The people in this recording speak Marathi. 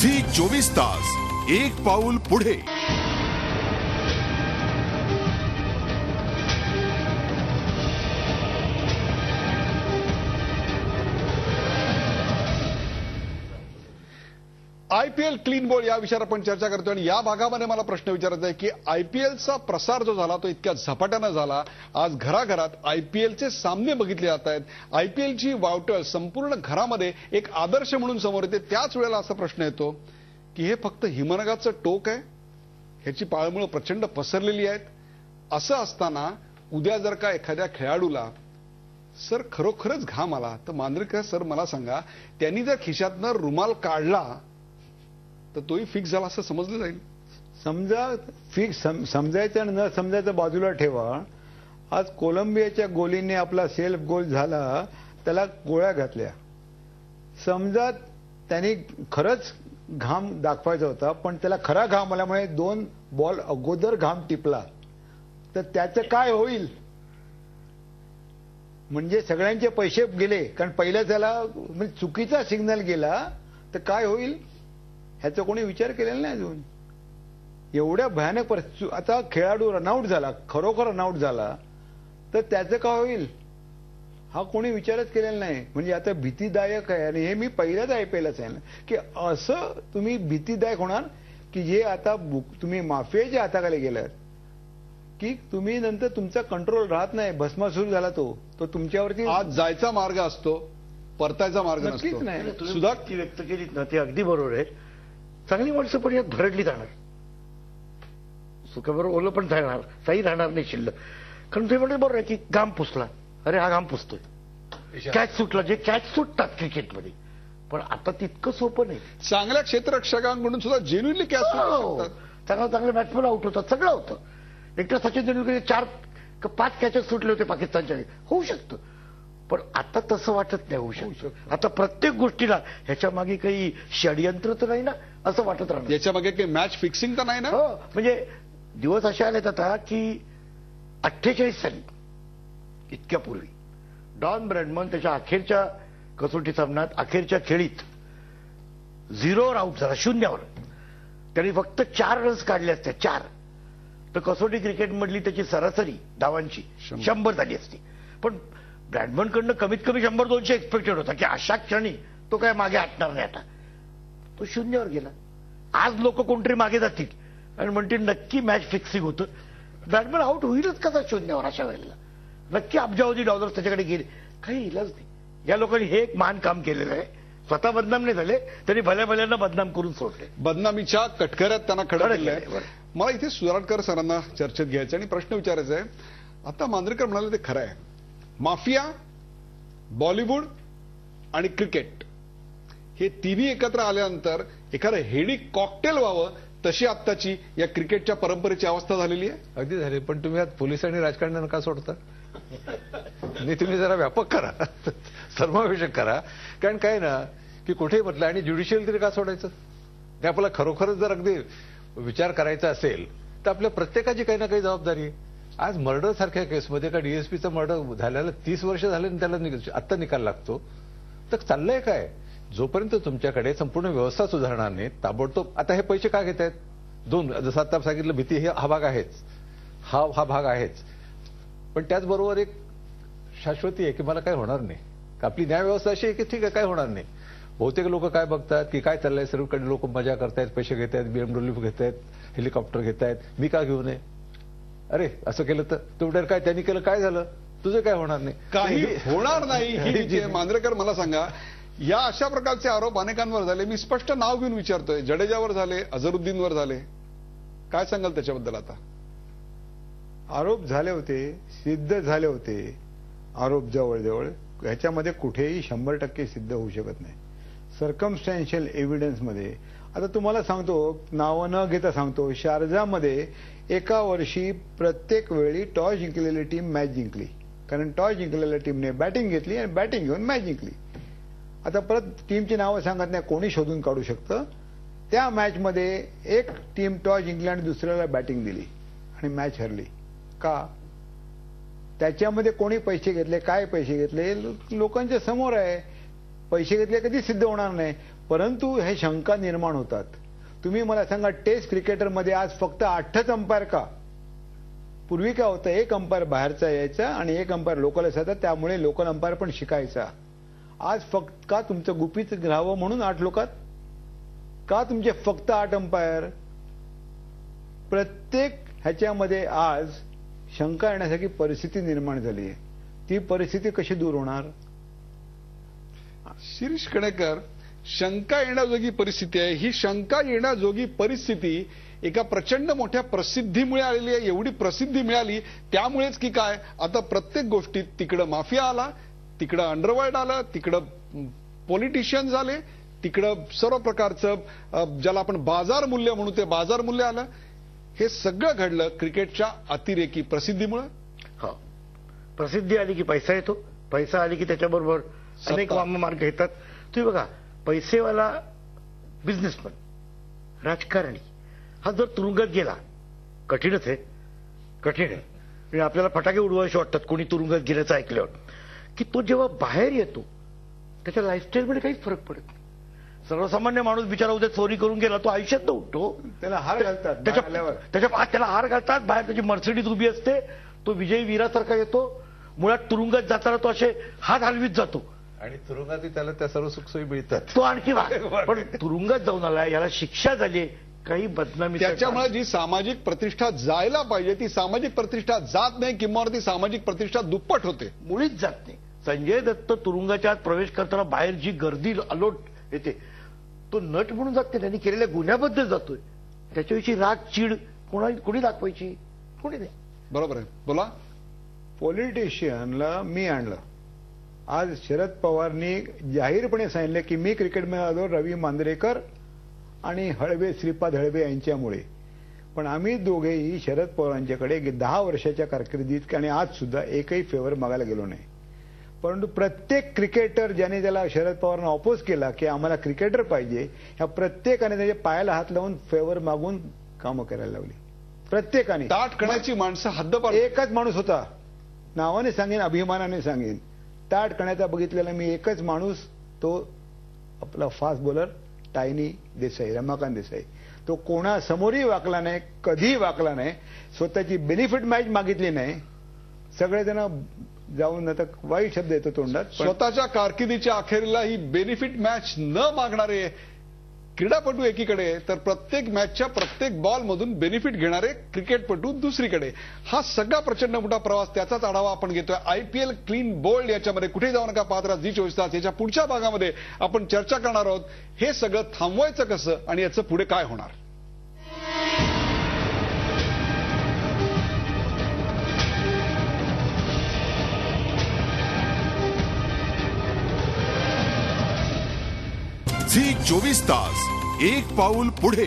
झी 24 तास एक पाऊल पुढे। आयपीएल क्लीन बोर्ड या विषयावर आपण चर्चा करतोय आणि या भागामध्ये मला प्रश्न विचारायचा आहे की आयपीएलचा प्रसार जो झाला तो इतक्या झपाट्यानं झाला। आज घराघरात आयपीएलचे सामने बघितले जात आहेत। आयपीएलची वावटळ संपूर्ण घरामध्ये एक आदर्श म्हणून समोर येते। त्याच वेळेला असा प्रश्न येतो की हे फक्त हिमनगाचं टोक आहे, ह्याची पाळमुळं प्रचंड पसरलेली आहेत। असं असताना उद्या जर का एखाद्या खेळाडूला सर खरोखरच घाम आला तर मांजरेकर सर मला सांगा, त्यांनी जर खिशातनं रुमाल काढला तर तोही फिक्स झाला असं समजलं जाईल? समजा फिक्स समजायचं आणि न समजायचं बाजूला ठेवा। आज कोलंबियाच्या गोलीने आपला सेल्फ गोल झाला, त्याला गोळ्या घातल्या। समजा त्यांनी खरंच घाम दाखवायचा होता पण त्याला खरा घाम आल्यामुळे 2 बॉल अगोदर घाम टिपला तर त्याचं काय होईल? म्हणजे सगळ्यांचे पैसे गेले, कारण पहिल्या त्याला म्हणजे चुकीचा सिग्नल गेला तर काय होईल ह्याचा कोणी विचार केलेला नाही अजून। एवढ्या भयानक परिस्थिती, आता खेळाडू रनआउट झाला, खरोखर रनआउट झाला तर त्याचं काय होईल हा कोणी विचारच केलेला नाही। म्हणजे आता भीतीदायक आहे आणि हे मी पहिल्याच आयपीएलच आहे की असं तुम्ही भीतीदायक होणार की जे आता तुम्ही माफियाच्या हाताखाली गेलात की तुम्ही नंतर तुमचा कंट्रोल राहत नाही, भस्मासूर झाला तो तुमच्यावरती। आज जायचा मार्ग असतो, परतायचा मार्ग नक्कीच नसतो। नाही। सुद्धा ती व्यक्त केली ना ती अगदी बरोबर आहे। चांगली माणसं पण यात भरडली जाणार, सुखाबरोबर ओलं पण जाणार, काही राहणार नाही शिल्लक। कारण ते म्हणजे बरोबर आहे की घाम पुसला, अरे हा घाम पुसतोय, कॅच सुटला, जे कॅच सुटतात क्रिकेटमध्ये पण आता तितकं सोपं नाही। चांगल्या क्षेत्ररक्षकांकडून सुद्धा जेन्युइनली कॅच चांगले बॅट्समन आउट होतात, सगळं होतं। एकटा सचिन तेंडुलकर 4 का 5 कॅचेस सुटले होते पाकिस्तानच्या, होऊ शकतं पण आता तसं वाटत नाही होऊ शकतं। आता प्रत्येक गोष्टीला ह्याच्या मागे काही षडयंत्र तर नाही ना असं वाटत राहणार, याच्या मागे काही मॅच फिक्सिंग तर नाही ना? हो, म्हणजे दिवस असे आलेत आता की 48 साली इतक्या पूर्वी डॉन ब्रॅडमन त्याच्या अखेरच्या कसोटी सामन्यात अखेरच्या खेळीत 0वर आउट झाला, 0वर। त्यांनी फक्त 4 रन्स काढले असते, 4, तर कसोटी क्रिकेटमधली त्याची सरासरी धावांची 100 झाली असती। पण ब्रॅडमनकडनं कमीत कमी 100-200 एक्सपेक्टेड होता की अशा क्षणी तो काय मागे हटणार नाही, आता तो 0वर गेला। आज लोक कोणतरी मागे जातील आणि म्हणतील नक्की मॅच फिक्सिंग होतं, ब्रॅडमन आउट होईलच कसा 0वर अशा वेळेला? नक्की अब्जावधी डॉलर्स त्याच्याकडे गेले, काही इलाज नाही। या लोकांनी हे एक महान काम केलेलं आहे, स्वतः बदनाम नाही झाले तरी भल्या भल्यांना बदनाम करून सोडले, बदनामीच्या कटकऱ्यात त्यांना खडं केलंय। मला इथे सुराडकर सरांना चर्चेत घ्यायचं आणि प्रश्न विचारायचा आहे। आता मांजरेकर म्हणाले ते खरं आहे, माफिया, बॉलिवूड आणि क्रिकेट हे तिन्ही एकत्र आल्यानंतर एखादं हेडी कॉकटेल व्हावं तशी आत्ताची या क्रिकेटच्या परंपरेची अवस्था झालेली आहे। अगदी झाली, पण तुम्ही आज पोलीस आणि राजकारण्यांना का सोडता? नाही, तुम्ही जरा व्यापक करा, सर्वविषयक करा। कारण काय ना की कुठेही म्हटलं आणि ज्युडिशियल तरी का सोडायचं? ते आपल्याला खरोखरच जर अगदी विचार करायचा असेल तर आपल्या प्रत्येकाची काही ना काही जबाबदारी आहे। आज मर्डर सारख्या केसमध्ये का डीएसपीचं मर्डर झाल्याला 30 वर्ष झाले आणि त्याला आत्ता निकाल लागतो, तर चाललंय काय? जोपर्यंत तुमच्याकडे संपूर्ण व्यवस्था सुधारणार नाही ताबडतोब, आता हे पैसे का घेत आहेत? 2, जसं आता सांगितलं, भीती हा भाग आहेच, हा भाग आहेच, पण त्याचबरोबर एक शाश्वती आहे की मला काय होणार नाही। आपली न्यायव्यवस्था अशी आहे की ठीक आहे, काय होणार नाही। बहुतेक लोक काय बघतात की काय चाललंय, सर्वकडे लोक मजा करतायत, पैसे घेत आहेत, BMW घेत आहेत, हेलिकॉप्टर घेत आहेत, मी का घेऊ नये? अरे असं केलं तर तुमच्या काय त्यांनी केलं काय झालं, तुझं काय होणार नाही? काही होणार नाही ही मांजरेकर मला सांगा, या अशा प्रकारचे आरोप अनेकांवर झाले। मी स्पष्ट नाव घेऊन विचारतोय, जडेजावर झाले, अझरुद्दीनवर झाले, काय सांगाल त्याच्याबद्दल? आता आरोप झाले होते, सिद्ध झाले होते आरोप, जवळजवळ ह्याच्यामध्ये कुठेही 100% सिद्ध होऊ शकत नाही। सर्कमस्टॅन्शियल एव्हिडन्समध्ये आता तुम्हाला सांगतो, नावं न घेता सांगतो, शारजामध्ये एका वर्षी प्रत्येक वेळी टॉस जिंकलेली टीम मॅच जिंकली, कारण टॉस जिंकलेल्या टीमने बॅटिंग घेतली आणि बॅटिंग घेऊन मॅच जिंकली। आता परत टीमची नावं सांगत नाही, कोणी शोधून काढू शकतं। त्या मॅचमध्ये एक टीम टॉस जिंकली आणि दुसऱ्याला बॅटिंग दिली आणि मॅच हरली का? त्याच्यामध्ये कोणी पैसे घेतले, काय पैसे घेतले, लोकांच्या समोर आहे। पैसे घेतले कधी सिद्ध होणार नाही, परंतु हे शंका निर्माण होतात. तुम्ही मला सांगा, टेस्ट क्रिकेटरमध्ये आज फक्त 8च अंपायर का? पूर्वी काय होतं, एक अंपायर बाहेरचा यायचा आणि एक अंपायर लोकल असायचा, त्यामुळे लोकल अंपायर पण शिकायचा. आज फक्त का तुमचं गुपित राहावं म्हणून 8 लोकात? का तुमचे फक्त 8 अंपायर? प्रत्येक ह्याच्यामध्ये आज शंका येण्यासारखी परिस्थिती निर्माण झाली आहे. ती परिस्थिती कशी दूर होणार? शिरीष कणेकर, शंका येण्याजोगी परिस्थिती आहे. ही शंका येण्याजोगी परिस्थिती एका प्रचंड मोठ्या प्रसिद्धीमुळे आलेली आहे. एवढी प्रसिद्धी मिळाली त्यामुळेच की काय, आता प्रत्येक गोष्टीत तिकडं माफिया आला, तिकडं अंडरवर्ल्ड आलं, तिकडं पॉलिटिशियन्स आले, तिकडं सर्व प्रकारचं ज्याला आपण बाजार मूल्य म्हणू ते बाजार मूल्य आलं. हे सगळं घडलं क्रिकेटच्या अतिरेकी प्रसिद्धीमुळे. हो, प्रसिद्धी आली की पैसा येतो, पैसा आली की त्याच्याबरोबर अनेक मार्ग येतात. तुम्ही बघा, पैसेवाला बिझनेसमन, राजकारणी हा जर तुरुंगात गेला, कठीणच आहे, कठीण आहे. म्हणजे आपल्याला फटाके उडवायचे वाटतात कोणी तुरुंगात गेल्याचं ऐकल्यावर, की तो जेव्हा बाहेर येतो त्याच्या लाईफस्टाईलमध्ये काहीच फरक पडत नाही. सर्वसामान्य माणूस बिचारा उद्या चोरी करून गेला, तो आयुष्यात न उठतो, त्याला हार घालतात. त्याला हार घालतात, बाहेर त्याची मर्सिडीज उभी असते, तो विजयी वीरासारखा येतो. मुळात तुरुंगात जाताना तो असे हात हलवीत जातो आणि तुरुंगात त्याला त्या सर्व सुखसोयी मिळतात. तो आणखी पण तुरुंगात जाऊन आला, याला शिक्षा झाली, काही बदनामी. त्याच्यामुळे जी सामाजिक प्रतिष्ठा जायला पाहिजे ती सामाजिक प्रतिष्ठा जात नाही, किंवा ती सामाजिक प्रतिष्ठा दुप्पट होते, मुळीच जात नाही. संजय दत्त तुरुंगाच्या आत प्रवेश करताना बाहेर जी गर्दी अलोट येते, तो नट म्हणून जात नाही, त्यांनी केलेल्या गुन्ह्याबद्दल जातोय. त्याच्याविषयी राग चीड कोणी दाखवायची? कोणी नाही. बरोबर आहे, बोला. पॉलिटिशियनला मी आणलं. आज शरद पवारनी जाहीरपणे सांगितले की मी क्रिकेटमध्ये आलो रवी मांजरेकर आणि श्रीपाद हळवे यांच्यामुळे. पण आम्ही दोघेही शरद पवारांच्याकडे 10 वर्षाच्या कारकिर्दीत आणि आज सुद्धा एकही फेवर मागायला गेलो नाही. परंतु प्रत्येक क्रिकेटर ज्याने त्याला शरद पवारांना ऑपोज केला की आम्हाला क्रिकेटर पाहिजे, ह्या प्रत्येकाने त्याच्या पायाला हात लावून फेवर मागून कामं करायला लावली. प्रत्येकाने. ताट कण्याची माणसं हद्दपार. एकच माणूस होता, नावाने सांगेन, अभिमानाने सांगेन, ताट कण्याचा बघितलेला मी एकच माणूस, तो आपला fast bowler tiny Desai, Ramakant Desai. तो कोणासमोरही वाकला नाही, कधीही वाकला नाही, स्वतःची बेनिफिट मॅच मागितली नाही. सगळेजण जाऊन आता वाईट शब्द येतो तोंडात. स्वतःच्या कारकिर्दीच्या अखेरीला ही बेनिफिट मॅच न मागणारे क्रीडापटू एकीकडे, तर प्रत्येक मॅचच्या प्रत्येक बॉलमधून बेनिफिट घेणारे क्रिकेटपटू दुसरीकडे. हा सगळा प्रचंड मोठा प्रवास, त्याचाच आढावा आपण घेतोय. IPL क्लीन बोल्ड याच्यामध्ये कुठे जाऊ नका पाहत राहा झी 24 तास. याच्या पुढच्या भागामध्ये आपण चर्चा करणार आहोत हे सगळं थांबवायचं कसं आणि याचं पुढे काय होणार. झी 24 तास, एक पाऊल पुढे.